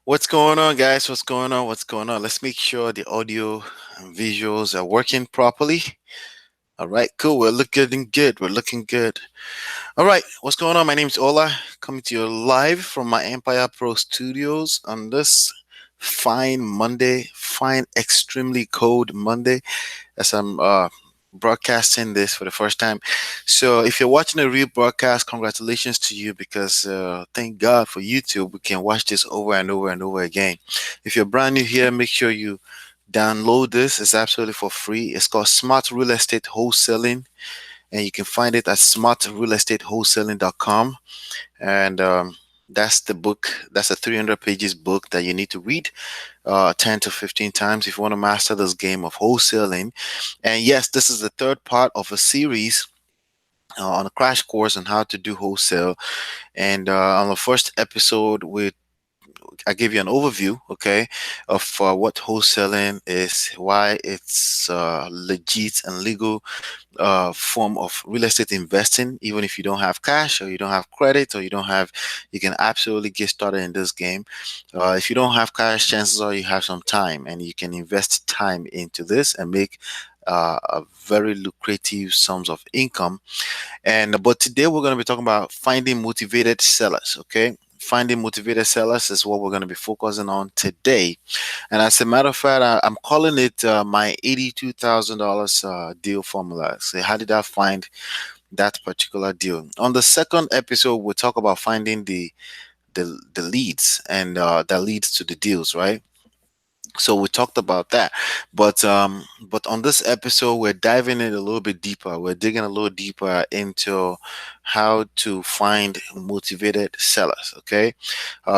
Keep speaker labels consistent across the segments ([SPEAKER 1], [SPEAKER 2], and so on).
[SPEAKER 1] What's going on, guys? What's going on? What's going on? Let's make sure the audio and visuals are working properly. All right, cool. We're looking good. We're looking good. All right, what's going on? My name's Ola, coming to you live from my Empire Pro studios on this fine Monday, fine, extremely cold Monday, as I'm broadcasting this for the first time. So, if you're watching a real broadcast, congratulations to you because thank God for YouTube. We can watch this over and over and over again. If you're brand new here, make sure you download this. It's absolutely for free. It's called Smart Real Estate Wholesaling, and you can find it at smartrealestatewholesaling.com. And that's the book. That's a 300 pages book that you need to read 10 to 15 times if you want to master this game of wholesaling. And yes, this is the third part of a series on a crash course on how to do wholesale. And on the first episode, I gave you an overview, okay, of what wholesaling is, why it's legit and legal form of real estate investing. Even if you don't have cash or you don't have credit or you can absolutely get started in this game. If you don't have cash, chances are you have some time, and you can invest time into this and make a very lucrative sums of income. And but today we're going to be talking about finding motivated sellers. Okay, finding motivated sellers is what we're going to be focusing on today. And as a matter of fact, I'm calling it my $82,000 deal formula. So how did I find that particular deal? On the second episode, we'll talk about finding the leads, and that leads to the deals, right? So we talked about that, but on this episode we're diving in a little bit deeper. We're digging a little deeper into how to find motivated sellers. Okay,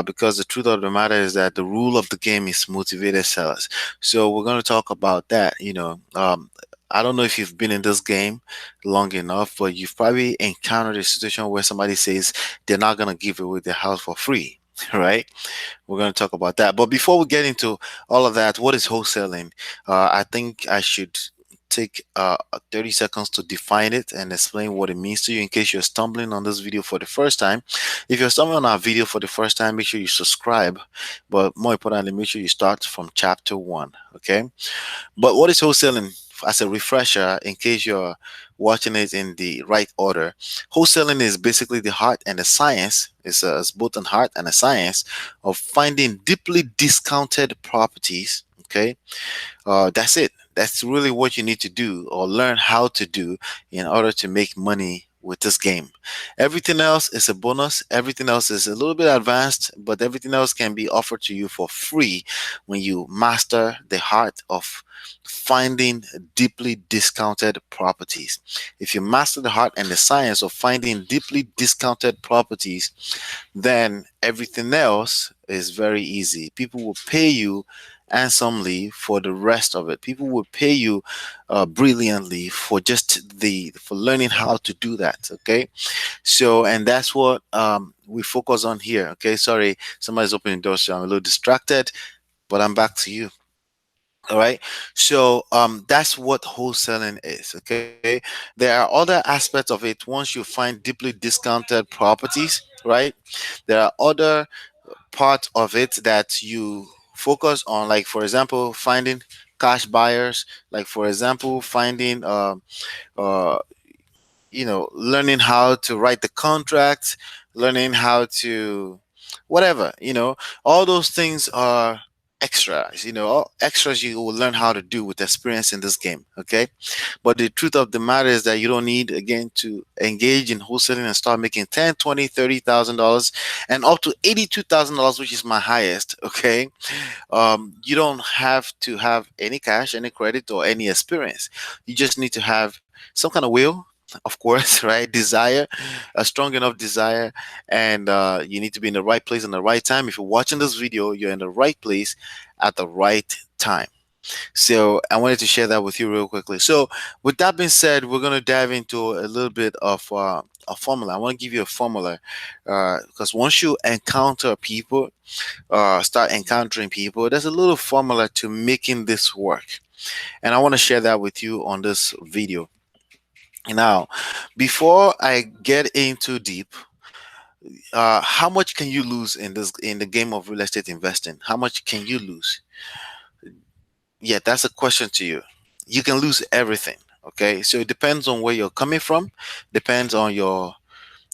[SPEAKER 1] because the truth of the matter is that the rule of the game is motivated sellers. So we're going to talk about that. I don't know if you've been in this game long enough, but you've probably encountered a situation where somebody says they're not going to give away their house for free. Right? We're going to talk about that. But before we get into all of that, what is wholesaling? I think I should take 30 seconds to define it and explain what it means to you in case you're stumbling on this video for the first time. If you're stumbling on our video for the first time, make sure you subscribe. But more importantly, make sure you start from chapter one. Okay. But what is wholesaling? As a refresher, in case you're watching it in the right order, wholesaling is basically the art and the science. It's both an art and a science of finding deeply discounted properties. Okay, that's it. That's really what you need to do or learn how to do in order to make money with this game. Everything else is a bonus. Everything else is a little bit advanced, but everything else can be offered to you for free when you master the art of finding deeply discounted properties. If you master the art and the science of finding deeply discounted properties, then everything else is very easy. People will pay you handsomely for the rest of it. People will pay you brilliantly for just the for learning how to do that. Okay, so and that's what we focus on here. Okay, sorry, somebody's opening the door, so I'm a little distracted, but I'm back to you. All right. So that's what wholesaling is. Okay. There are other aspects of it. Once you find deeply discounted properties, right? There are other parts of it that you focus on, like for example, finding cash buyers, like for example, finding uh learning how to write the contract, learning how to whatever, all those things are extras, all extras you will learn how to do with experience in this game. Okay. But the truth of the matter is that you don't need again to engage in wholesaling and start making 10, 20, $30,000 and up to $82,000, which is my highest. Okay. You don't have to have any cash, any credit, or any experience. You just need to have some kind of will, of course, right? Desire, a strong enough desire, and you need to be in the right place in the right time. If you're watching this video, you're in the right place at the right time. So I wanted to share that with you real quickly. So with that being said, we're going to dive into a little bit of a formula. I want to give you a formula because once you encounter people, start encountering people, there's a little formula to making this work. And I want to share that with you on this video. Now, before I get into deep, How much can you lose in this, in the game of real estate investing? How much can you lose? Yeah, that's a question to you. You can lose everything. Okay, so it depends on where you're coming from, depends on your,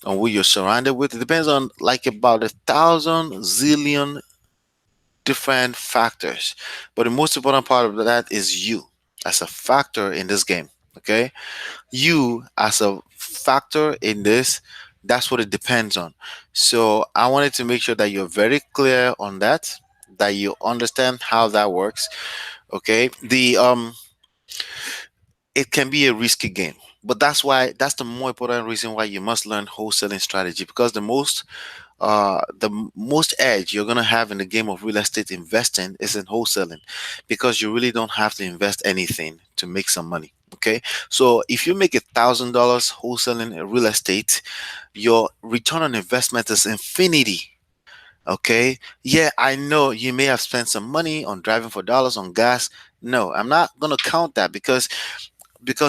[SPEAKER 1] on who you're surrounded with. It depends on like about 1,000 zillion different factors. But the most important part of that is you as a factor in this game. Okay, you as a factor in this, that's what it depends on. So I wanted to make sure that you're very clear on that, that you understand how that works. Okay, the it can be a risky game, but that's the more important reason why you must learn wholesaling strategy, because the most edge you're going to have in the game of real estate investing is in wholesaling, because you really don't have to invest anything to make some money. Okay, so if you make $1,000 wholesaling real estate, your return on investment is infinity. Okay, yeah, I know you may have spent some money on driving for dollars on gas. No, I'm not going to count that, because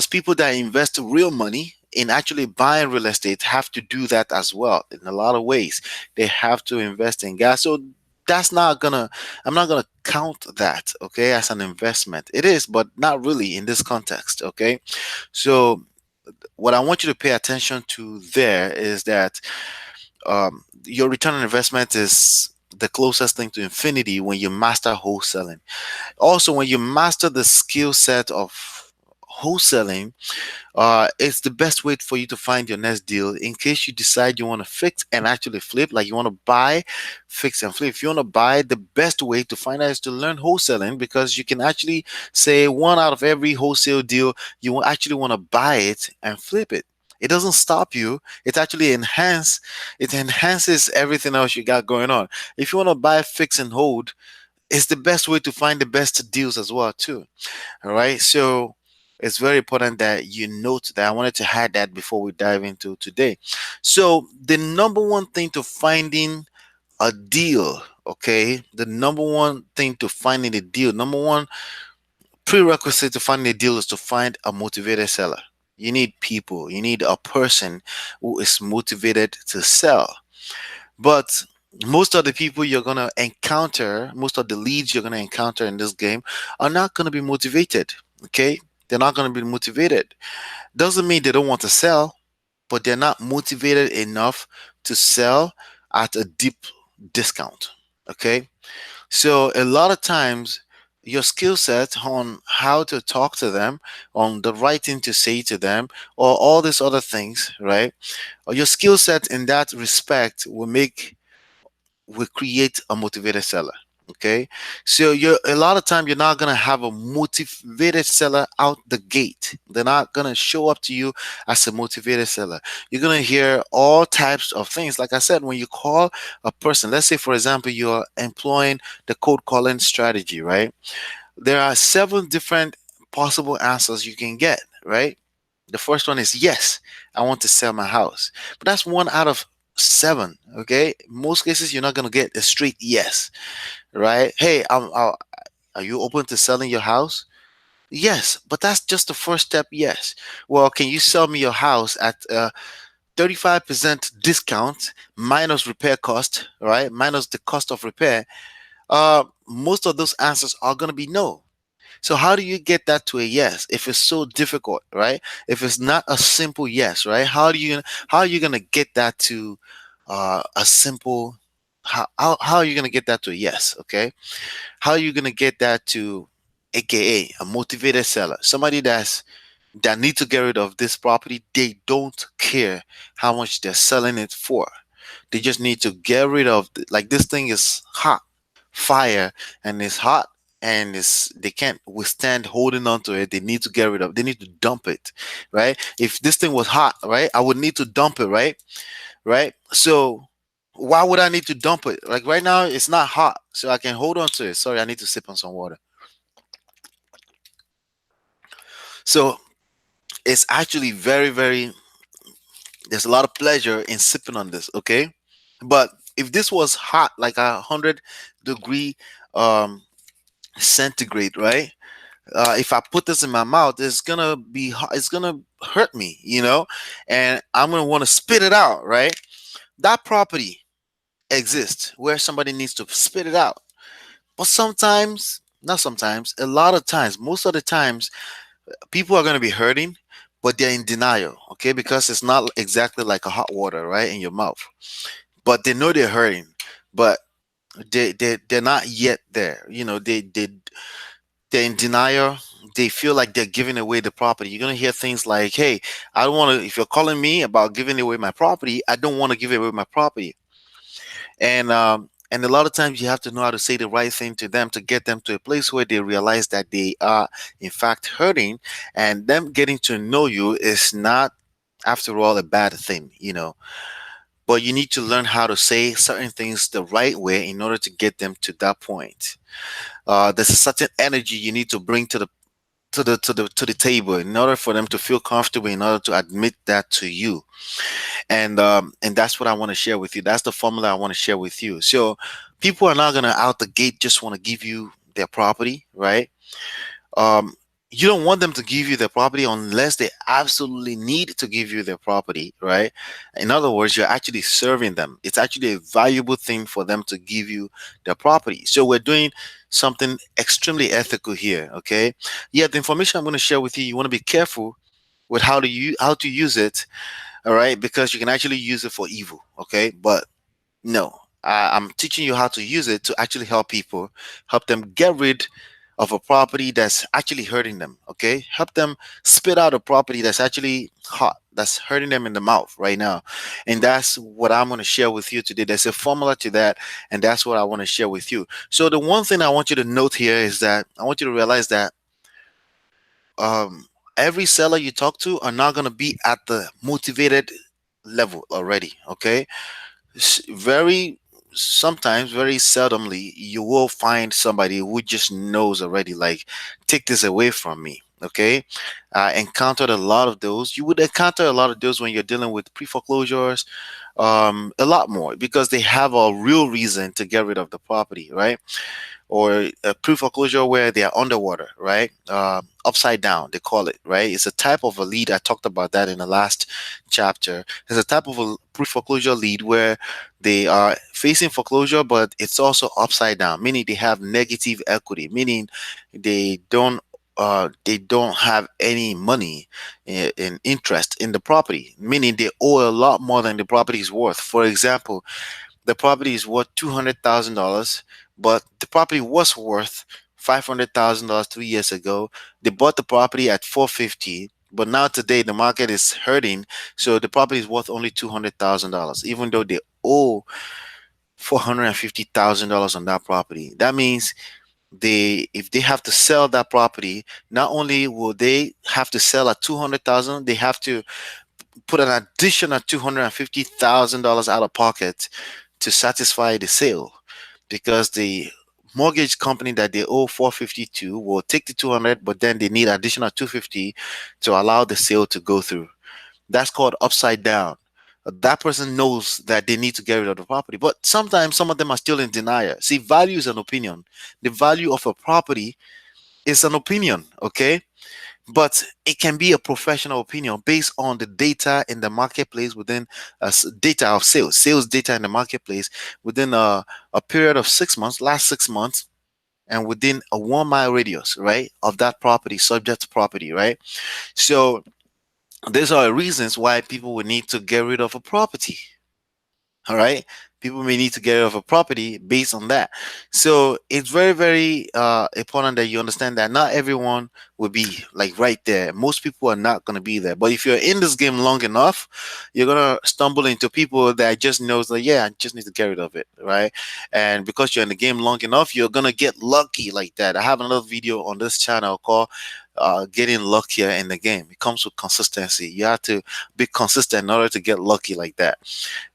[SPEAKER 1] people that invest real money in actually buying real estate have to do that as well in a lot of ways. They have to invest in gas. So that's not gonna, I'm not gonna count that, okay, as an investment. It is, but not really in this context. Okay, so what I want you to pay attention to there is that your return on investment is the closest thing to infinity when you master wholesaling. Also, when you master the skill set of wholesaling, it's the best way for you to find your next deal in case you decide you want to fix and actually flip, like you want to buy, fix and flip. If you want to buy, the best way to find out is to learn wholesaling, because you can actually say one out of every wholesale deal you will actually want to buy it and flip it. It doesn't stop you. It actually it enhances everything else you got going on. If you want to buy, fix and hold, it's the best way to find the best deals as well too. All right. So it's very important that you note that. I wanted to add that before we dive into today. So the number one thing to finding a deal, okay, the number one thing to finding a deal, number one prerequisite to finding a deal is to find a motivated seller. You need people, you need a person who is motivated to sell. But most of the people you're going to encounter, most of the leads you're going to encounter in this game are not going to be motivated. Okay? They're not going to be motivated. Doesn't mean they don't want to sell, but they're not motivated enough to sell at a deep discount. Okay? So a lot of times, your skill set on how to talk to them, on the right thing to say to them, or all these other things, right? Or your skill set in that respect will create a motivated seller. Okay, so you're a lot of time you're not gonna have a motivated seller out the gate. They're not gonna show up to you as a motivated seller. You're gonna hear all types of things. Like I said, when you call a person, let's say for example you're employing the cold calling strategy, right? There are 7 different possible answers you can get, right? The first one is yes, I want to sell my house. But that's one out of 7. Okay. Most cases, you're not going to get a straight yes, right? Hey, are you open to selling your house? Yes, but that's just the first step. Yes. Well, can you sell me your house at 35% discount minus repair cost, right? Minus the cost of repair. Most of those answers are going to be no. So how do you get that to a yes if it's so difficult, right? If it's not a simple yes, right? How are you gonna get that to a simple how are you gonna get that to a yes? Okay, how are you gonna get that to AKA a motivated seller, somebody that need to get rid of this property? They don't care how much they're selling it for. They just need to get rid of like this thing is hot fire and it's hot and it's they can't withstand holding on to it. They need to get rid of, they need to dump it, right? If this thing was hot, right, I would need to dump it, right. So why would I need to dump it? Like right now it's not hot, so I can hold on to it. Sorry, I need to sip on some water. So it's actually very, there's a lot of pleasure in sipping on this, okay? But if this was hot, like 100-degree um centigrade, right? If I put this in my mouth, it's gonna be hot, it's gonna hurt me, and I'm gonna want to spit it out, right? That property exists where somebody needs to spit it out. But sometimes, not sometimes, a lot of times, most of the times, people are going to be hurting, but they're in denial, okay? Because it's not exactly like a hot water, right, in your mouth. But they know they're hurting, but they're not yet there. They're in denial. They feel like they're giving away the property. You're gonna hear things like, "Hey, I don't want to. If you're calling me about giving away my property, I don't want to give away my property." And a lot of times you have to know how to say the right thing to them to get them to a place where they realize that they are in fact hurting, and them getting to know you is not, after all, a bad thing. But you need to learn how to say certain things the right way in order to get them to that point. There's a certain energy you need to bring to the table in order for them to feel comfortable, in order to admit that to you. And that's what I want to share with you. That's the formula I want to share with you. So people are not gonna out the gate just want to give you their property, right? um, you don't want them to give you their property unless they absolutely need to give you their property, right? In other words, you're actually serving them. It's actually a valuable thing for them to give you their property. So we're doing something extremely ethical here, okay? Yeah, the information I'm going to share with you, you want to be careful with how to use it, all right? Because you can actually use it for evil, okay? But no, I'm teaching you how to use it to actually help people, help them get rid of a property that's actually hurting them. Okay, help them spit out a property that's actually hot, that's hurting them in the mouth right now. And that's what I'm going to share with you today. There's a formula to that, and that's what I want to share with you. So the one thing I want you to note here is that I want you to realize that um, every seller you talk to are not going to be at the motivated level already. Okay, very sometimes, very seldomly, you will find somebody who just knows already, like, take this away from me. Okay, I encountered a lot of those. You would encounter a lot of those when you're dealing with pre-foreclosures, a lot more, because they have a real reason to get rid of the property, right? Or a pre-foreclosure where they are underwater, right? Upside down, they call it, right? It's a type of a lead. I talked about that in the last chapter. There's a type of a pre-foreclosure lead where they are facing foreclosure, but it's also upside down, meaning they have negative equity, meaning they don't have any money in interest in the property, meaning they owe a lot more than the property is worth. For example, the property is worth $200,000, but the property was worth $500,000 3 years ago. They bought the property at 450, but now today the market is hurting, so the property is worth only $200,000, even though they owe $450,000 on that property. That means if they have to sell that property, not only will they have to sell at 200,000, they have to put an additional $250,000 out of pocket to satisfy the sale, because the mortgage company that they owe 450 to will take the 200, but then they need additional 250 to allow the sale to go through. That's called upside down. That person knows that they need to get rid of the property, but sometimes some of them are still in denial. See, value is an opinion. The value of a property is an opinion, okay? But it can be a professional opinion based on the data in the marketplace, within data of sales data in the marketplace within a period of 6 months, last 6 months, and within a 1 mile radius, right, of that property, subject property, right? So these are reasons why people would need to get rid of a property. All right, people may need to get rid of a property based on that. So it's very, very important that you understand that not everyone will be like right there. Most people are not going to be there, but if you're in this game long enough, you're going to stumble into people that just knows that, yeah, I just need to get rid of it, right? And because you're in the game long enough, you're going to get lucky like that. I have another video on this channel called getting luckier in the game. It comes with consistency. You have to be consistent in order to get lucky like that.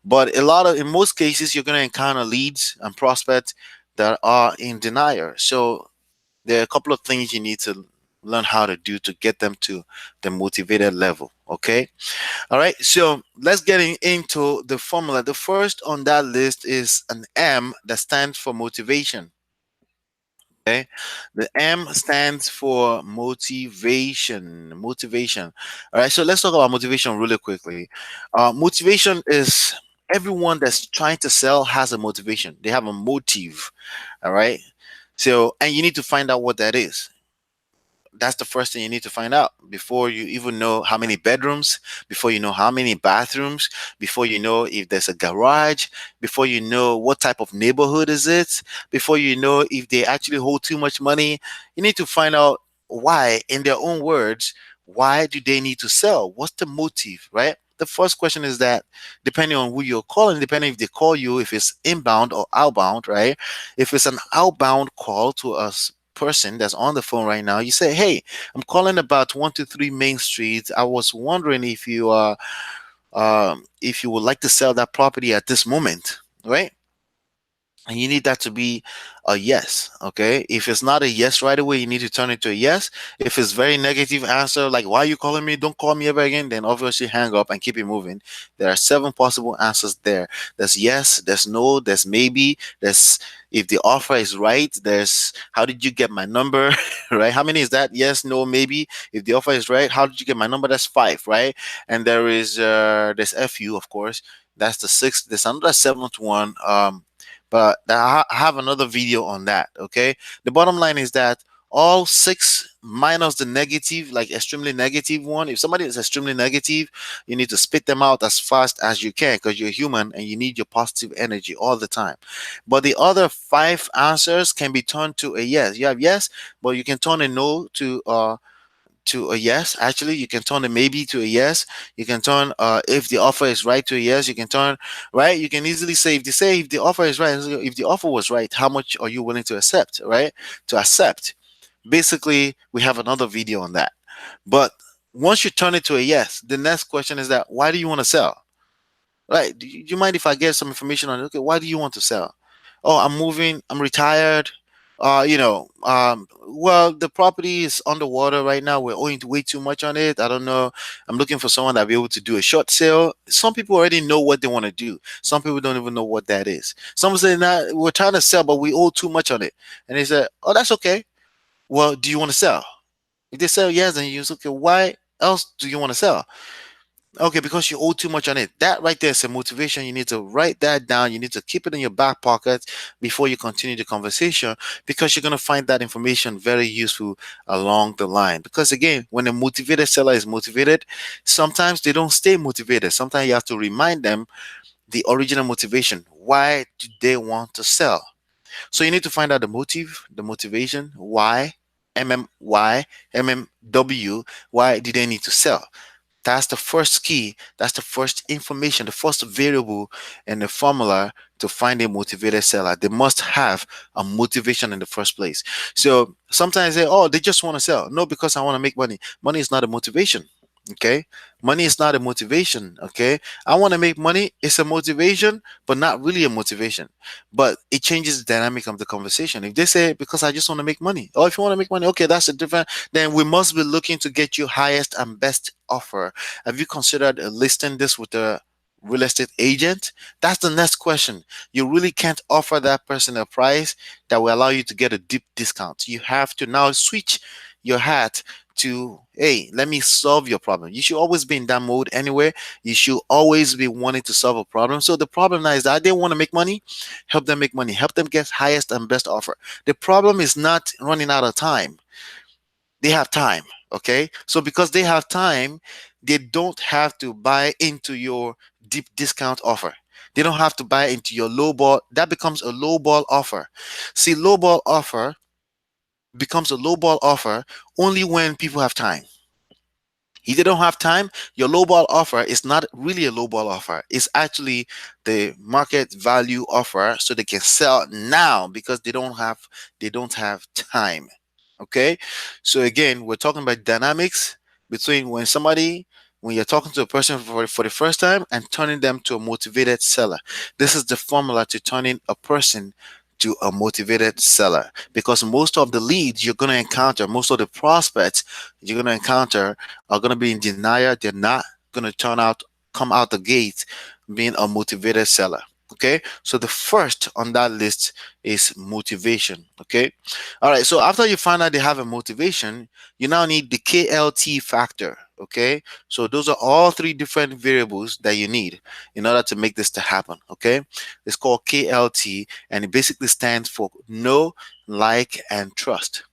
[SPEAKER 1] But in most cases, you're going to encounter leads and prospects that are in denial. So there are a couple of things you need to learn how to do to get them to the motivated level. Okay. All right. So let's get into the formula. The first on that list is an M that stands for motivation. Okay. The M stands for motivation. Motivation. All right. So let's talk about motivation really quickly. Motivation is Everyone that's trying to sell has a motivation. They have a motive. All right. So, and you need to find out what that is. That's the first thing you need to find out before you even know how many bedrooms, before you know how many bathrooms, before you know if there's a garage, before you know what type of neighborhood is it, before you know if they actually hold too much money. You need to find out why, in their own words, why do they need to sell? What's the motive, right? The first question is that, depending on who you're calling, depending if they call you, if it's inbound or outbound, right? If it's an outbound call to us person that's on the phone right now, you say, "Hey, I'm calling about 123 Main Street. I was wondering if you would like to sell that property at this moment," right? And you need that to be a yes. Okay, if it's not a yes right away, you need to turn it to a yes. If it's very negative answer, like, "Why are you calling me? Don't call me ever again," then obviously hang up and keep it moving. There are seven possible answers there. There's yes, there's no, there's maybe, there's if the offer is right, there's how did you get my number? Right? How many is that? Yes, no, maybe. If the offer is right, how did you get my number? That's five, right? And there is there's fu, of course. That's the sixth. There's another seventh one. But I have another video on that. Okay, the bottom line is that all six minus the negative, like extremely negative one. If somebody is extremely negative, you need to spit them out as fast as you can, because you're human and you need your positive energy all the time. But the other five answers can be turned to a yes. You have yes, but you can turn a no to a yes. Actually, you can turn a maybe to a yes. You can turn if the offer is right to a yes. You can turn right. You can easily say, if they say if the offer is right, if the offer was right, how much are you willing to accept? Right? To accept. Basically, we have another video on that. But once you turn it to a yes, the next question is that, why do you want to sell? Right? Do you mind if I get some information on it? Okay, why do you want to sell? Oh, I'm moving. I'm retired. Well, the property is underwater right now. We're owing way too much on it. I don't know. I'm looking for someone that'll be able to do a short sale. Some people already know what they want to do. Some people don't even know what that is. Some say, "Nah, we're trying to sell, but we owe too much on it." And they say, "Oh, that's okay. Well, do you want to sell?" If they say yes, then you say, "Okay, why else do you want to sell?" Okay, because you owe too much on it. That right there is a motivation. You need to write that down. You need to keep it in your back pocket before you continue the conversation, because you're going to find that information very useful along the line. Because again, when a motivated seller is motivated, sometimes they don't stay motivated. Sometimes you have to remind them the original motivation. Why do they want to sell? So you need to find out the motive, the motivation, why, why, why do they need to sell? That's the first key. That's the first information, the first variable in the formula to find a motivated seller. They must have a motivation in the first place. So sometimes they, oh, they just want to sell. No, because I want to make money. Money is not a motivation. Okay. Money is not a motivation. Okay. I want to make money. It's a motivation, but not really a motivation. But it changes the dynamic of the conversation. If they say, because I just want to make money, or if you want to make money, okay, that's a different, then we must be looking to get you highest and best offer. Have you considered listing this with a real estate agent? That's the next question. You really can't offer that person a price that will allow you to get a deep discount. You have to now switch your hat to, hey, let me solve your problem. You should always be in that mode anyway. You should always be wanting to solve a problem. So the problem now is that they want to make money. Help them make money. Help them get highest and best offer. The problem is not running out of time. They have time. Okay. So because they have time, they don't have to buy into your deep discount offer. They don't have to buy into your low ball. That becomes a low ball offer. See, low ball offer becomes a low ball offer only when people have time. If they don't have time, your lowball offer is not really a lowball offer. It's actually the market value offer, so they can sell now because they don't have time. Okay, so again, we're talking about dynamics between when you're talking to a person for the first time and turning them to a motivated seller. This is the formula to turning a person to a motivated seller, because most of the leads you're going to encounter, most of the prospects you're going to encounter are going to be in denial. They're not going to come out the gate being a motivated seller. Okay, so the first on that list is motivation. Okay, all right. So after you find out they have a motivation, you now need the KLT factor. Okay, so those are all three different variables that you need in order to make this to happen. Okay, it's called KLT, and it basically stands for know, like, and trust.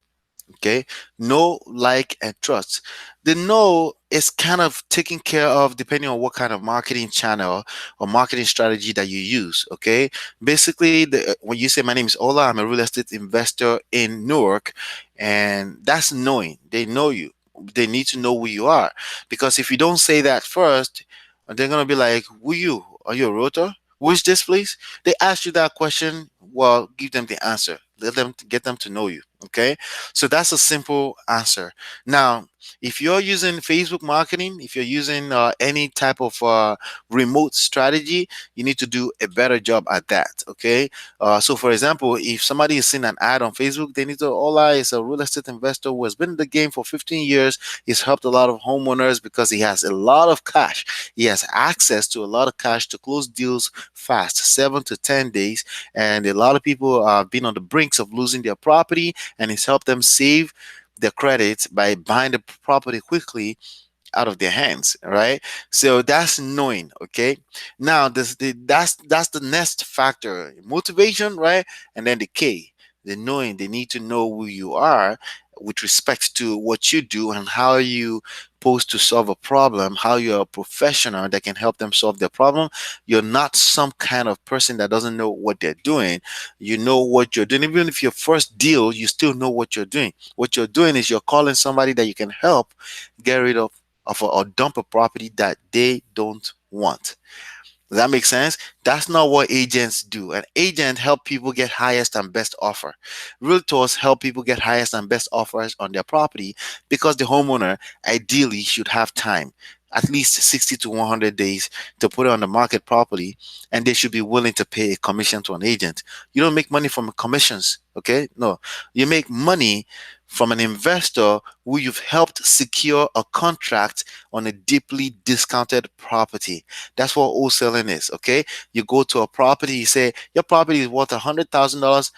[SPEAKER 1] Okay, know, like, and trust. The know is kind of taken care of depending on what kind of marketing channel or marketing strategy that you use. Okay, basically, when you say my name is Ola, I'm a real estate investor in Newark, and that's knowing. They know you. They need to know who you are, because if you don't say that first, they're gonna be like, "Who you? Are you a realtor? Who is this place?" They ask you that question. Well, give them the answer. Let them get them to know you. Okay, so that's a simple answer. Now, if you're using Facebook marketing, if you're using any type of remote strategy, you need to do a better job at that. Okay, so for example, if somebody is seeing an ad on Facebook, they need to, Ola is a real estate investor who has been in the game for 15 years. He's helped a lot of homeowners because he has a lot of cash. He has access to a lot of cash to close deals fast, 7 to 10 days. And a lot of people have been on the brinks of losing their property, and it's helped them save their credits by buying the property quickly out of their hands. Right, so that's knowing. Okay, now that's the next factor, motivation, right? And then the K, the knowing. They need to know who you are with respect to what you do and how you pose to solve a problem, how you're a professional that can help them solve their problem. You're not some kind of person that doesn't know what they're doing. You know what you're doing. Even if your first deal, you still know what you're doing. What you're doing is you're calling somebody that you can help get rid of or dump a property that they don't want. Does that make sense? That's not what agents do. An agent help people get highest and best offer. Realtors help people get highest and best offers on their property because the homeowner ideally should have time, at least 60 to 100 days to put it on the market properly, and they should be willing to pay a commission to an agent. You don't make money from commissions, okay? No, you make money from an investor who you've helped secure a contract on a deeply discounted property. That's what wholesaling is. Okay, you go to a property, you say your property is worth $100,000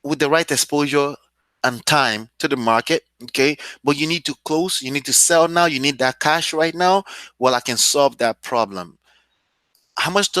[SPEAKER 1] with the right exposure and time to the market. Okay, but you need to close, you need to sell now, you need that cash right now. Well, I can solve that problem. How much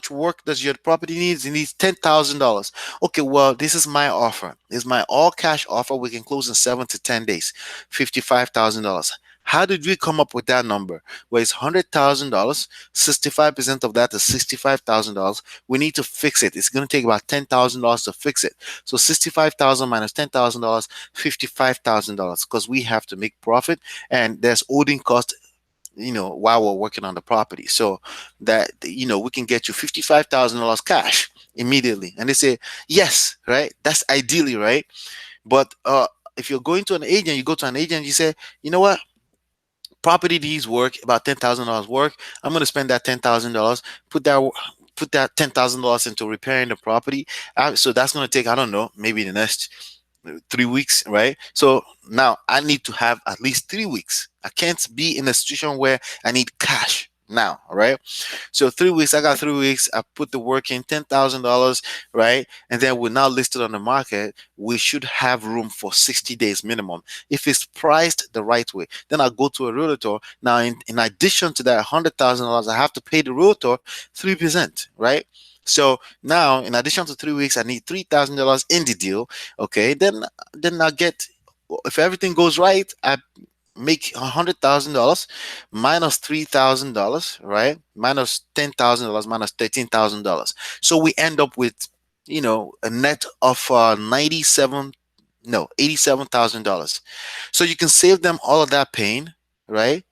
[SPEAKER 1] work does your property needs? It needs $10,000. Okay, well, this is my offer. This is my all cash offer. We can close in 7 to 10 days. $55,000. How did we come up with that number? Well, it's $100,000. 65% of that is $65,000. We need to fix it. It's going to take about $10,000 to fix it. So 65,000 minus $10,000, $55,000, because we have to make profit, and there's holding cost, while we're working on the property. So that, we can get you $55,000 cash immediately. And they say, yes, right? That's ideally, right? But if you're going to an agent, you go to an agent, you say, you know what? Property needs work, about $10,000 work. I'm going to spend that $10,000, put that $10,000 into repairing the property. So that's going to take, I don't know, maybe the next 3 weeks, right? So now I need to have at least 3 weeks. I can't be in a situation where I need cash now, right? So 3 weeks, I got 3 weeks. I put the work in, $10,000, right? And then we're now listed on the market. We should have room for 60 days minimum if it's priced the right way. Then I go to a realtor. Now, in addition to that $100,000, I have to pay the realtor 3%, right? So now, in addition to 3 weeks, I need $3,000 in the deal. Okay, then I get, if everything goes right, I make $100,000 minus $3,000, right? Minus $10,000, minus $13,000. So we end up with, a net of 97, no, $87,000. So you can save them all of that pain, right?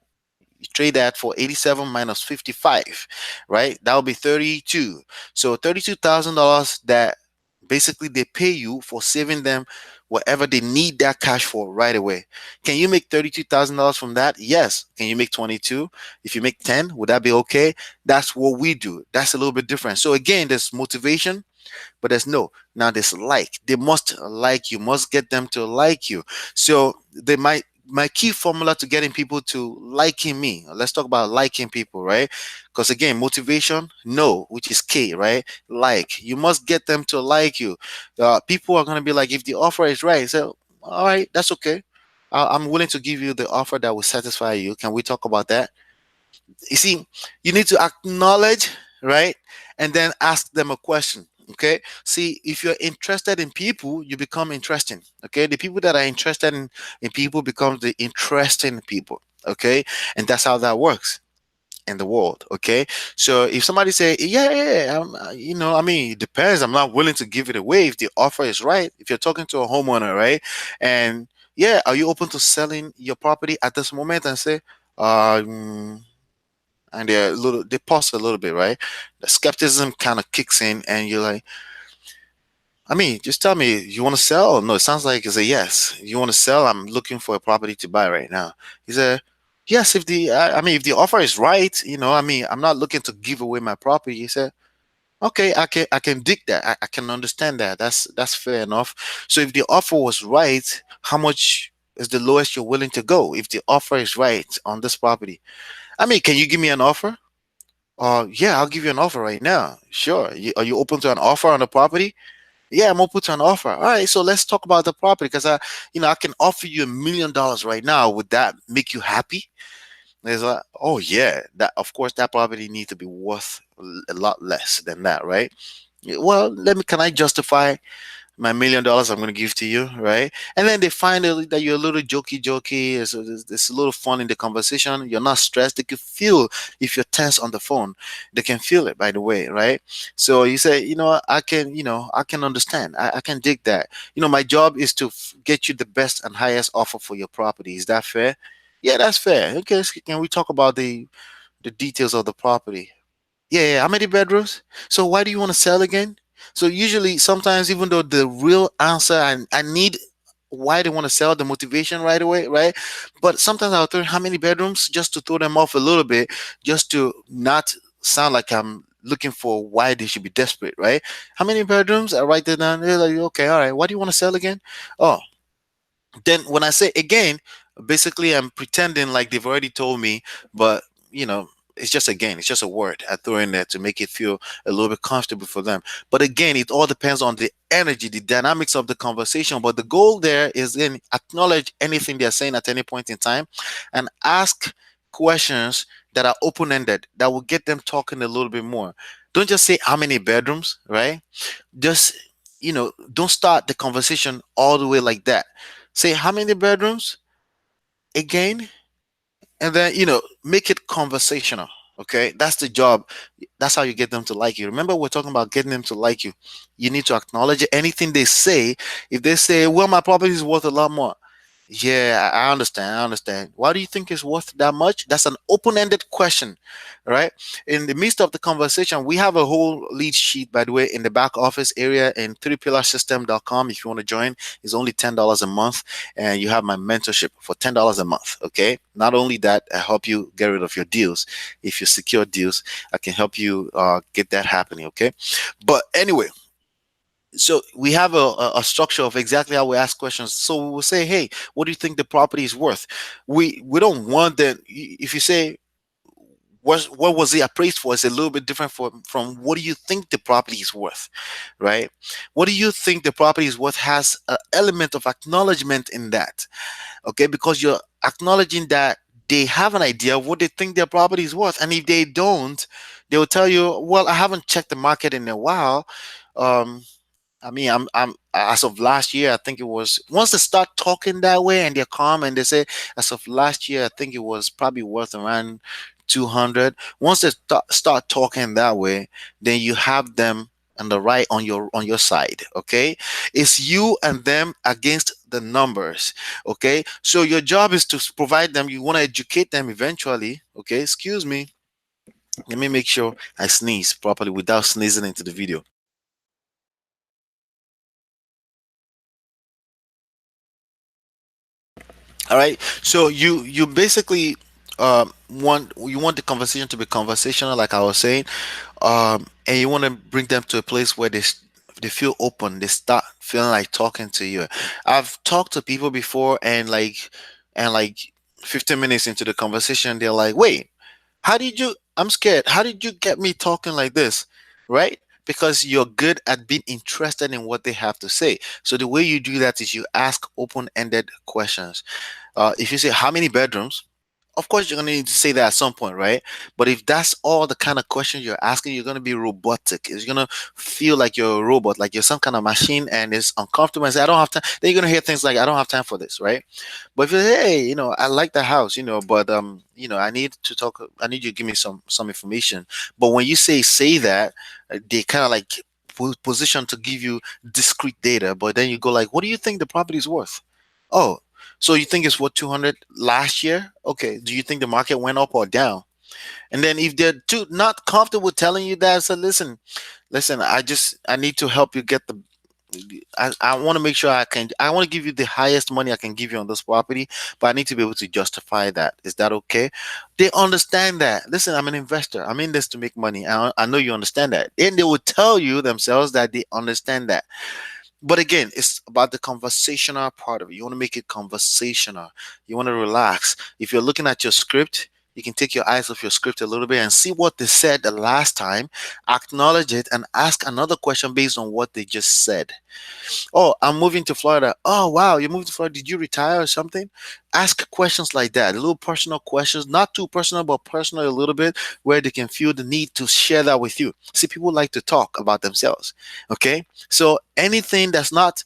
[SPEAKER 1] You trade that for 87 minus 55, right? That will be 32. So $32,000 that basically they pay you for saving them whatever they need that cash for right away. Can you make $32,000 from that? Yes. Can you make 22? If you make 10, would that be okay? That's what we do. That's a little bit different. So again, there's motivation, but there's no. Now there's like. They must like you, must get them to like you. So they might, my key formula to getting people to liking me. Let's talk about liking people, right? Because again, motivation, no, which is K, right? Like, you must get them to like you. People are gonna be like, if the offer is right, so all right, that's okay. I'm willing to give you the offer that will satisfy you. Can we talk about that? You see, you need to acknowledge, right? And then ask them a question. Okay. See, if you're interested in people, you become interesting. Okay. The people that are interested in people become the interesting people. Okay. And that's how that works in the world. Okay. So if somebody say, yeah, yeah, I mean, it depends. I'm not willing to give it away if the offer is right. If you're talking to a homeowner, right? And yeah, are you open to selling your property at this moment? And say, um, and they pause a little bit, right? The skepticism kind of kicks in, and you're like, I mean, just tell me, you want to sell? No, it sounds like it's a yes. You want to sell? I'm looking for a property to buy right now. He said, yes, if I mean, if the offer is right, I mean, I'm not looking to give away my property. He said, okay, I can dig that. I can understand that. That's fair enough. So if the offer was right, how much is the lowest you're willing to go? If the offer is right on this property, I mean, can you give me an offer? Yeah, I'll give you an offer right now. Sure. Are you open to an offer on the property? Yeah, I'm open to an offer. All right, so let's talk about the property because I can offer you $1 million right now. Would that make you happy? There's like, oh yeah, that of course that property needs to be worth a lot less than that, right? Yeah, well, can I justify my $1 million I'm going to give to you, right? And then they find that you're a little jokey, so there's a little fun in the conversation. You're not stressed. They can feel if you're tense on the phone. They can feel it, by the way, right? So you say, I can understand. I can dig that. My job is to get you the best and highest offer for your property. Is that fair? Yeah, that's fair. Okay, can we talk about the details of the property? Yeah, yeah. How many bedrooms? So why do you want to sell again? So usually, sometimes, even though the real answer I need why they want to sell, the motivation right away, right? But sometimes I'll throw how many bedrooms just to throw them off a little bit, just to not sound like I'm looking for why they should be desperate, right? How many bedrooms? I write it down. They're like, okay, all right. Why do you want to sell again? Oh, then when I say again, basically I'm pretending like they've already told me, but you know, it's just again, it's just a word I throw in there to make it feel a little bit comfortable for them. But again, it all depends on the energy, the dynamics of the conversation. But the goal there is then acknowledge anything they're saying at any point in time and ask questions that are open-ended that will get them talking a little bit more. Don't just say how many bedrooms, right? Just don't start the conversation all the way like that. Say how many bedrooms again, and then make it conversational. Okay, that's the job. That's how you get them to like you. Remember, we're talking about getting them to like you. You need to acknowledge anything they say. If they say, well, my property is worth a lot more, yeah, I understand. I understand. Why do you think it's worth that much? That's an open-ended question, right? In the midst of the conversation, we have a whole lead sheet, by the way, in the back office area in 3pillarsystem.com. If you want to join, it's only $10 a month, and you have my mentorship for $10 a month. Okay. Not only that, I help you get rid of your deals. If you secure deals, I can help you get that happening. Okay. But anyway, so we have a structure of exactly how we ask questions. So we'll say, hey, what do you think the property is worth? We don't want that. If you say what was it appraised for, it's a little bit different from what do you think the property is worth, right? What do you think the property is worth has an element of acknowledgement in that. Okay, because you're acknowledging that they have an idea of what they think their property is worth, and if they don't, they will tell you, well, I haven't checked the market in a while. um I mean, I'm as of last year, I think it was once they start talking that way and they're calm and they say, as of last year, I think it was probably worth around 200. Once they start talking that way, then you have them on the right on your side. Okay, it's you and them against the numbers. Okay, so your job is to provide them. You want to educate them eventually. Okay, excuse me. Let me make sure I sneeze properly without sneezing into the video. All right. So you basically want the conversation to be conversational, like I was saying, and you want to bring them to a place where they feel open. They start feeling like talking to you. I've talked to people before, and like 15 minutes into the conversation, they're like, "Wait, how did you? I'm scared. How did you get me talking like this?" Right? Because you're good at being interested in what they have to say. So the way you do that is you ask open-ended questions. If you say how many bedrooms, of course you're gonna need to say that at some point, right? But if that's all the kind of questions you're asking, you're gonna be robotic. It's gonna feel like you're a robot, like you're some kind of machine, and it's uncomfortable. And say, I don't have time. Then you're gonna hear things like, I don't have time for this, right? But if you say, hey, I like the house, but I need to talk. I need you to give me some information. But when you say that, they kind of like position to give you discrete data. But then you go like, what do you think the property is worth? Oh, so you think it's worth 200 last year? Okay. Do you think the market went up or down? And then if they're too not comfortable telling you that, so listen, I need to help you get the I want to make sure I want to give you the highest money I can give you on this property, but I need to be able to justify that. Is that okay? They understand that. Listen, I'm an investor. I'm in this to make money. I know you understand that. And they will tell you themselves that they understand that. But again, it's about the conversational part of it. You want to make it conversational. You want to relax. If you're looking at your script, you can take your eyes off your script a little bit and see what they said the last time, acknowledge it, and ask another question based on what they just said. Oh, I'm moving to Florida. Oh, wow, you moved to Florida. Did you retire or something? Ask questions like that, little personal questions, not too personal, but personal a little bit, where they can feel the need to share that with you. See, people like to talk about themselves. Okay, so anything that's not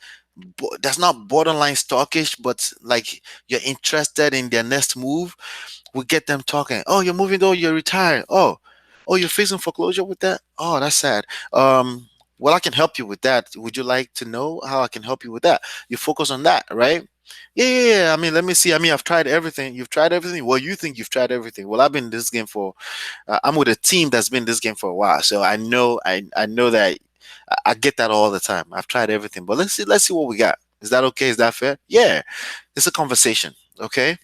[SPEAKER 1] borderline stalkish, but like you're interested in their next move, we get them talking. Oh, you're moving. Oh, you're retired. Oh, you're facing foreclosure with that. Oh, that's sad. Well, I can help you with that. Would you like to know how I can help you with that? You focus on that, right? Yeah, yeah, yeah. I mean, let me see. I mean, I've tried everything. You've tried everything. Well, you think you've tried everything. Well, I've been in this game for. I'm with a team that's been in this game for a while, so I know. I know that. I get that all the time. I've tried everything, but let's see. Let's see what we got. Is that okay? Is that fair? Yeah, it's a conversation. Okay,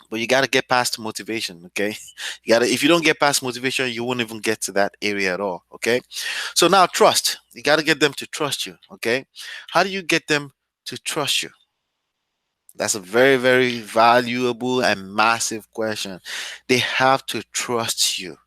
[SPEAKER 1] but you got to get past motivation. Okay, you got to. If you don't get past motivation, you won't even get to that area at all. Okay, so now trust. You got to get them to trust you. Okay, how do you get them to trust you? That's a very, very valuable and massive question. They have to trust you.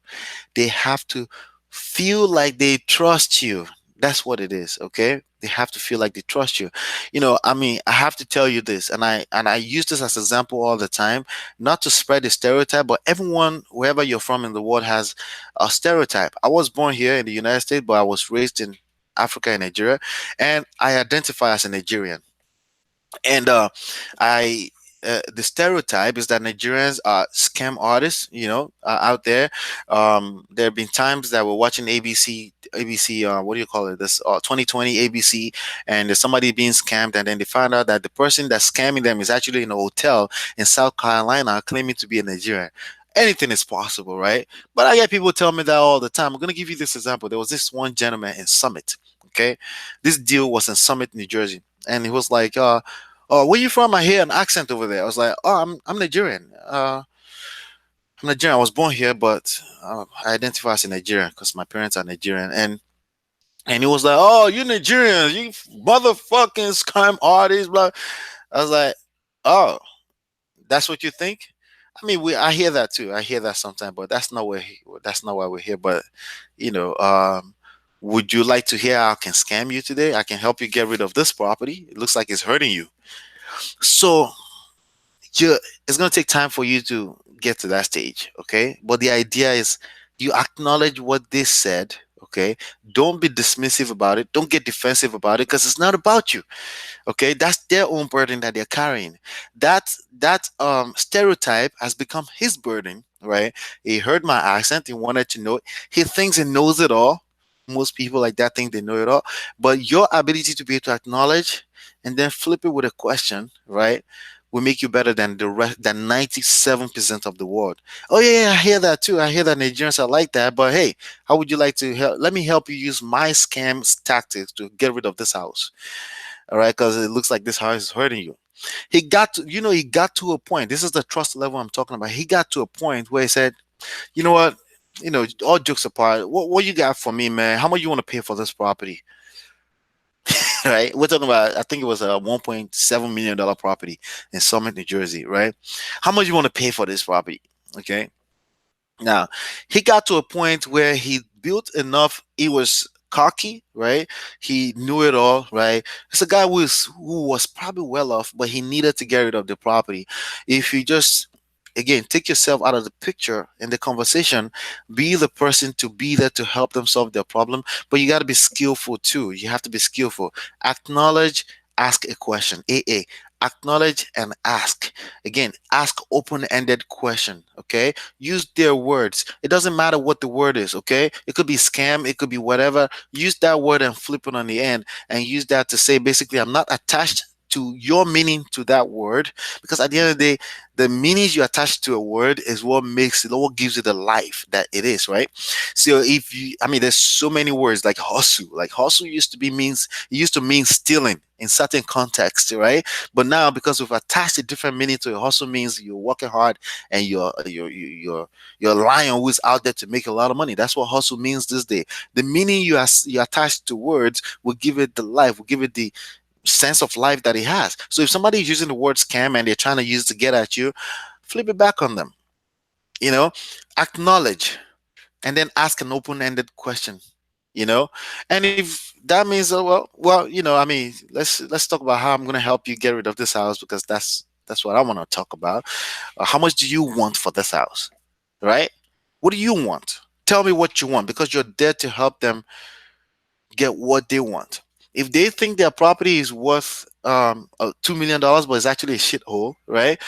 [SPEAKER 1] They have to feel like they trust you. That's what it is, okay? They have to feel like they trust you. I mean, I have to tell you this, and I use this as an example all the time, not to spread a stereotype, but everyone, wherever you're from in the world, has a stereotype. I was born here in the United States, but I was raised in Africa and Nigeria, and I identify as a Nigerian. And I the stereotype is that Nigerians are scam artists, out there. There have been times that we're watching ABC, what do you call it? This 2020 ABC, and there's somebody being scammed, and then they find out that the person that's scamming them is actually in a hotel in South Carolina, claiming to be a Nigerian. Anything is possible, right? But I get people tell me that all the time. I'm gonna give you this example. There was this one gentleman in Summit. Okay, this deal was in Summit, New Jersey, and he was like, "Oh, where you from?" I hear an accent over there. I was like, "Oh, I'm Nigerian. I'm Nigerian. I was born here, but I identify as a Nigerian because my parents are Nigerian." And he was like, "Oh, you Nigerians, you motherfucking scam artists." Blah. I was like, "Oh, that's what you think?" I mean, I hear that too. I hear that sometimes, but that's not why we're here. But you know, um, would you like to hear how I can scam you today? I can help you get rid of this property. It looks like it's hurting you. So you it's going to take time for you to get to that stage, okay? But the idea is you acknowledge what they said, okay? Don't be dismissive about it. Don't get defensive about it because it's not about you. Okay, that's their own burden that they're carrying. That stereotype has become his burden, right? He heard my accent, he wanted to know. He thinks he knows it all. Most people like that think they know it all. But your ability to be able to acknowledge and then flip it with a question, right, will make you better than the rest, than 97% of the world. Oh yeah, I hear that too. I hear that Nigerians are like that. But hey, how would you like to help? Let me help you use my scam tactics to get rid of this house. All right, because it looks like this house is hurting you. He got to a point. This is the trust level I'm talking about. He got to a point where he said, you know what, all jokes apart, what you got for me, man? How much you want to pay for this property? Right? We're talking about, I think it was a $1.7 million property in Summit, New Jersey, right? How much you want to pay for this property? Okay. Now, he got to a point where he built enough, he was cocky, right? He knew it all, right? It's a guy who was probably well off, but he needed to get rid of the property. If you just again take yourself out of the picture in the conversation, be the person to be there to help them solve their problem, but you got to be skillful too. You have to be skillful. Acknowledge, ask a question. Acknowledge and ask. Again, ask open-ended question. Okay, use their words. It doesn't matter what the word is. Okay, it could be scam, it could be whatever. Use that word and flip it on the end, and use that to say basically, I'm not attached to your meaning to that word, because at the end of the day, the meanings you attach to a word is what makes it, what gives it the life that it is, right? So if you, I mean, there's so many words like hustle. Like hustle used to mean stealing in certain contexts, right? But now, because we've attached a different meaning to it, hustle means you're working hard and you're a lion who's out there to make a lot of money. That's what hustle means this day. The meaning you attach to words will give it the life, will give it the sense of life that it has. So if somebody is using the word scam and they're trying to use it to get at you, flip it back on them. You know, acknowledge and then ask an open-ended question. You know, and if that means I mean, let's talk about how I'm going to help you get rid of this house, because that's what I want to talk about. How much do you want for this house, right? What do you want? Tell me what you want, because you're there to help them get what they want. If they think their property is worth $2 million, but it's actually a shithole, right?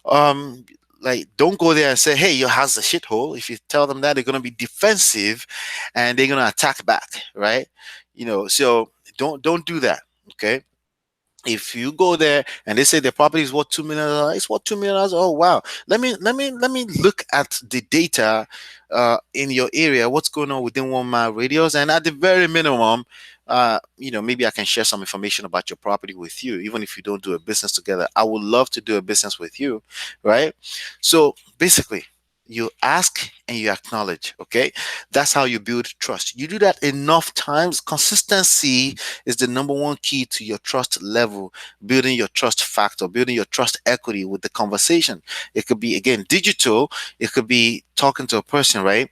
[SPEAKER 1] Um, like, don't go there and say, "Hey, your house is a shithole." If you tell them that, they're gonna be defensive, and they're gonna attack back, right? So don't do that. Okay, if you go there and they say their property is worth $2 million, it's worth $2 million. Oh wow, let me look at the data in your area, what's going on within 1 mile radius, and at the very minimum, maybe I can share some information about your property with you, even if you don't do a business together. I would love to do a business with you, right? So basically, you ask and you acknowledge. Okay, that's how you build trust. You do that enough times. Consistency is the number one key to your trust level, building your trust factor, building your trust equity with the conversation. It could be, again, digital, it could be talking to a person, right?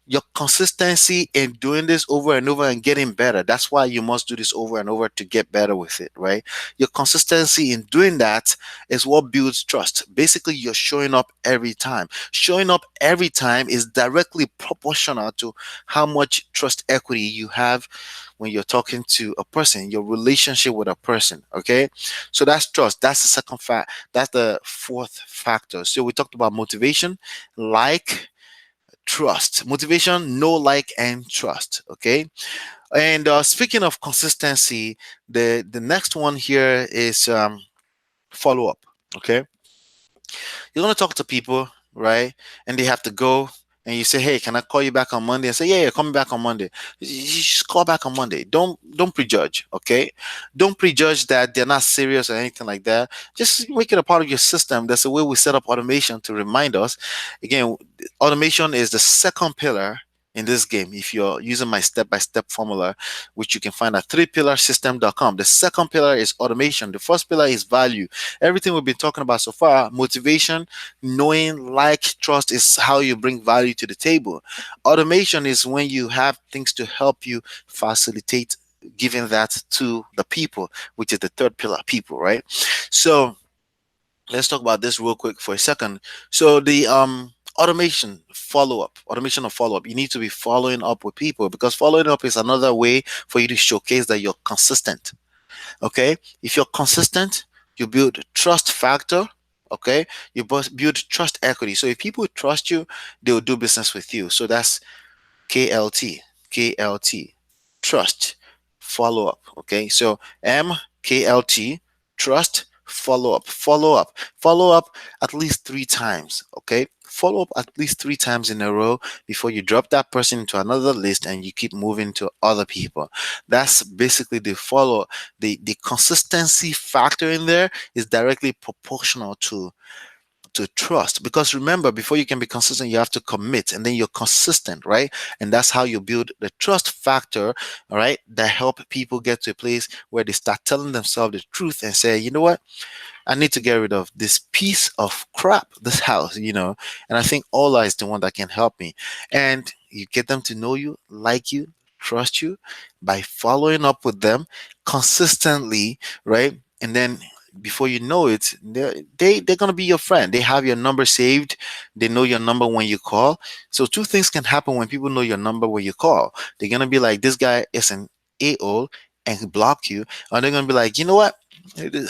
[SPEAKER 1] Your consistency in doing this over and over and getting better. That's why you must do this over and over to get better with it, right? Your consistency in doing that is what builds trust. Basically, you're showing up every time. Showing up every time is directly proportional to how much trust equity you have when you're talking to a person, your relationship with a person. Okay, so that's trust. That's the second fact. That's the fourth factor. So we talked about motivation, like, trust. Motivation, know, like, and trust. Okay, and speaking of consistency, the next one here is follow up. Okay, you're going to talk to people, right? And they have to go, and you say, "Hey, can I call you back on Monday?" And say, "Yeah, yeah, call me back on Monday." You just call back on Monday. Don't prejudge. Okay, don't prejudge that they're not serious or anything like that. Just make it a part of your system. That's the way we set up automation, to remind us. Again, automation is the second pillar in this game. If you're using my step-by-step formula, which you can find at 3pillarsystem.com, the second pillar is automation. The first pillar is value. Everything we've been talking about so far, motivation, knowing, like, trust, is how you bring value to the table. Automation is when you have things to help you facilitate giving that to the people, which is the third pillar, people, right? So let's talk about this real quick for a second. So the automation of follow up, you need to be following up with people, because following up is another way for you to showcase that you're consistent. Okay, if you're consistent, you build trust factor. Okay, you build trust equity. So if people trust you, they'll do business with you. So that's KLT, KLT, trust, follow up. Okay, so KLT, trust, follow up, follow up at least 3 times. Okay, follow up at least 3 times in a row before you drop that person into another list and you keep moving to other people. That's basically the follow. The consistency factor in there is directly proportional to trust, because remember, before you can be consistent, you have to commit, and then you're consistent, right? And that's how you build the trust factor, all right, that help people get to a place where they start telling themselves the truth and say, "You know what, I need to get rid of this piece of crap, this house, and I think Allah is the one that can help me." And you get them to know you, like you, trust you by following up with them consistently, right? And then before you know it, they're gonna be your friend. They have your number saved. They know your number when you call. So two things can happen when people know your number when you call. They're gonna be like, this guy is an AO and block you, or they're gonna be like, you know what?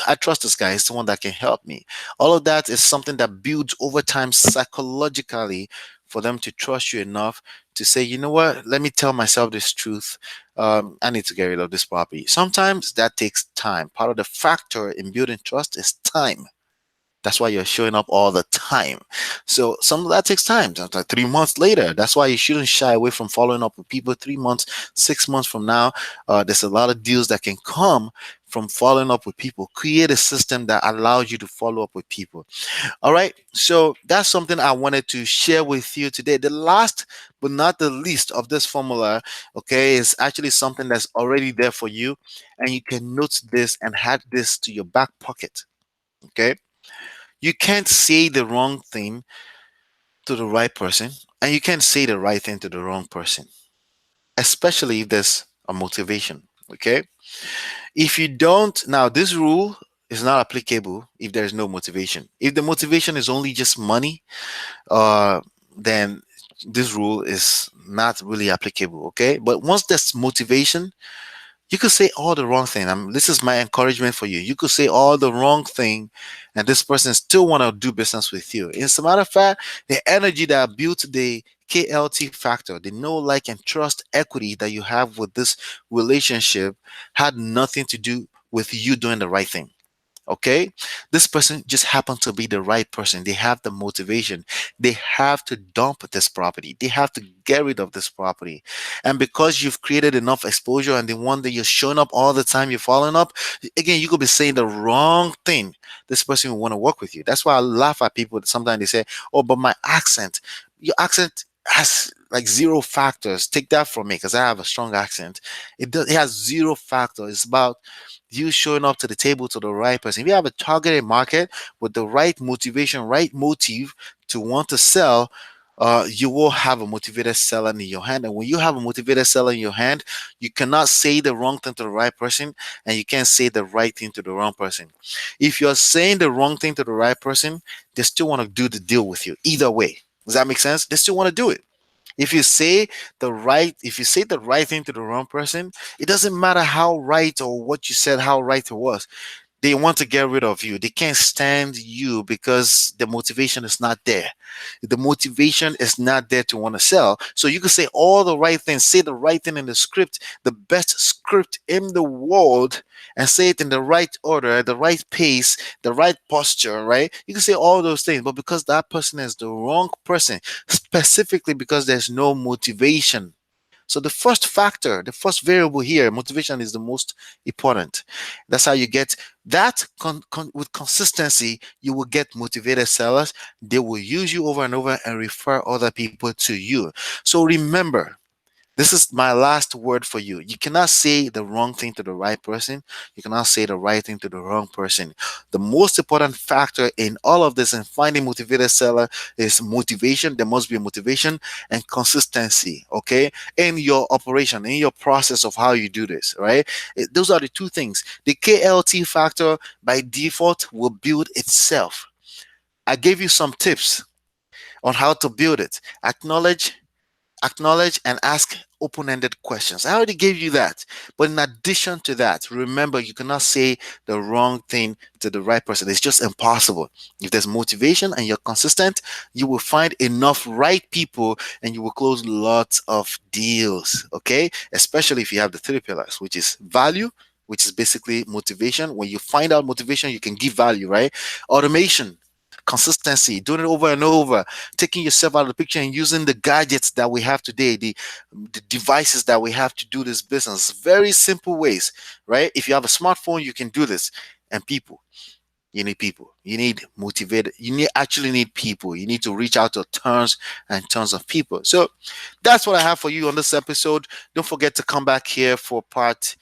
[SPEAKER 1] I trust this guy. He's the one that can help me. All of that is something that builds over time psychologically for them to trust you enough to say, you know what, let me tell myself this truth. I need to get rid of this property. Sometimes that takes time. Part of the factor in building trust is time. That's why you're showing up all the time. So some of that takes time. It's like 3 months later. That's why you shouldn't shy away from following up with people 3 months, 6 months from now. There's a lot of deals that can come from following up with people. Create a system that allows you to follow up with people. All right. So that's something I wanted to share with you today. The last but not the least of this formula, okay, is actually something that's already there for you. And you can note this and add this to your back pocket. Okay. You can't say the wrong thing to the right person, and you can't say the right thing to the wrong person, especially if there's a motivation. Okay. If you don't, now this rule is not applicable if there's no motivation. If the motivation is only just money, uh, then this rule is not really applicable. Okay. But once there's motivation, you could say all the wrong thing. This is my encouragement for you. You could say all the wrong thing, and this person still want to do business with you. As a matter of fact, the energy that built the KLT factor, the know, like, and trust equity that you have with this relationship, had nothing to do with you doing the right thing. Okay, this person just happened to be the right person. They have the motivation. They have to dump this property. They have to get rid of this property. And because you've created enough exposure and the one that you're showing up all the time, you're following up, again, you could be saying the wrong thing. This person will want to work with you. That's why I laugh at people that sometimes they say, oh, but my accent, your accent has like zero factors. Take that from me because I have a strong accent. It has zero factors. It's about you showing up to the table to the right person. If you have a targeted market with the right motivation, right motive to want to sell, you will have a motivated seller in your hand. And when you have a motivated seller in your hand, you cannot say the wrong thing to the right person, and you can't say the right thing to the wrong person. If you're saying the wrong thing to the right person, they still want to do the deal with you. Either way. Does that make sense? They still want to do it. If you say the right thing to the wrong person, it doesn't matter how right or what you said, how right it was. They want to get rid of you. They can't stand you because the motivation is not there. The motivation is not there to want to sell. So you can say all the right things, say the right thing in the script, the best script in the world, and say it in the right order, the right pace, the right posture, right? You can say all those things, but because that person is the wrong person, specifically because there's no motivation. So the first factor, the first variable here, motivation is the most important. That's how you get that with consistency. You will get motivated sellers. They will use you over and over and refer other people to you. So remember, this is my last word for you. You cannot say the wrong thing to the right person. You cannot say the right thing to the wrong person. The most important factor in all of this and finding motivated seller is motivation. There must be motivation and consistency, okay, in your operation, in your process of how you do this, right? Those are the two things. The KLT factor by default will build itself. I gave you some tips on how to build it. Acknowledge and ask open-ended questions. I already gave you that. But in addition to that, remember, you cannot say the wrong thing to the right person. It's just impossible. If there's motivation and you're consistent, you will find enough right people and you will close lots of deals. Okay, especially if you have the three pillars, which is value, which is basically motivation. When you find out motivation, you can give value, right? Automation, consistency, doing it over and over, taking yourself out of the picture and using the gadgets that we have today, the devices that we have to do this business. Very simple ways, right? If you have a smartphone, you can do this. And people, you need people. You need motivated. Actually need people. You need to reach out to tons and tons of people. So that's what I have for you on this episode. Don't forget to come back here for part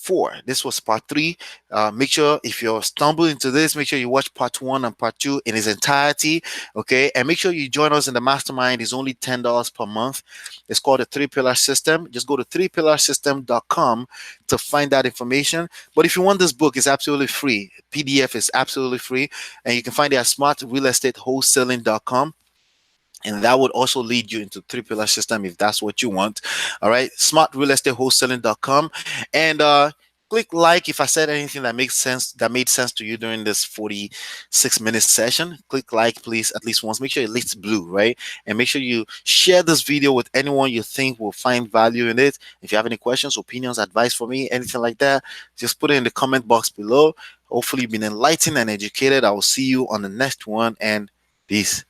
[SPEAKER 1] 4. This was part 3. Make sure if you're stumbling into this, make sure you watch part 1 and part 2 in its entirety. Okay, and make sure you join us in the mastermind. It's only $10 per month. It's called the 3 Pillar System. Just go to 3pillarsystem.com to find that information. But if you want this book, it's absolutely free. PDF is absolutely free, and you can find it at smartrealestatewholesaling.com, and that would also lead you into 3 Pillar System if that's what you want. All right, smartrealestatewholesaling.com, and click like if I said anything that makes sense, that made sense to you during this 46-minute session. Click like, please, at least once. Make sure it lights blue, right? And make sure you share this video with anyone you think will find value in it. If you have any questions, opinions, advice for me, anything like that, just put it in the comment box below. Hopefully you've been enlightened and educated. I will see you on the next one, and peace.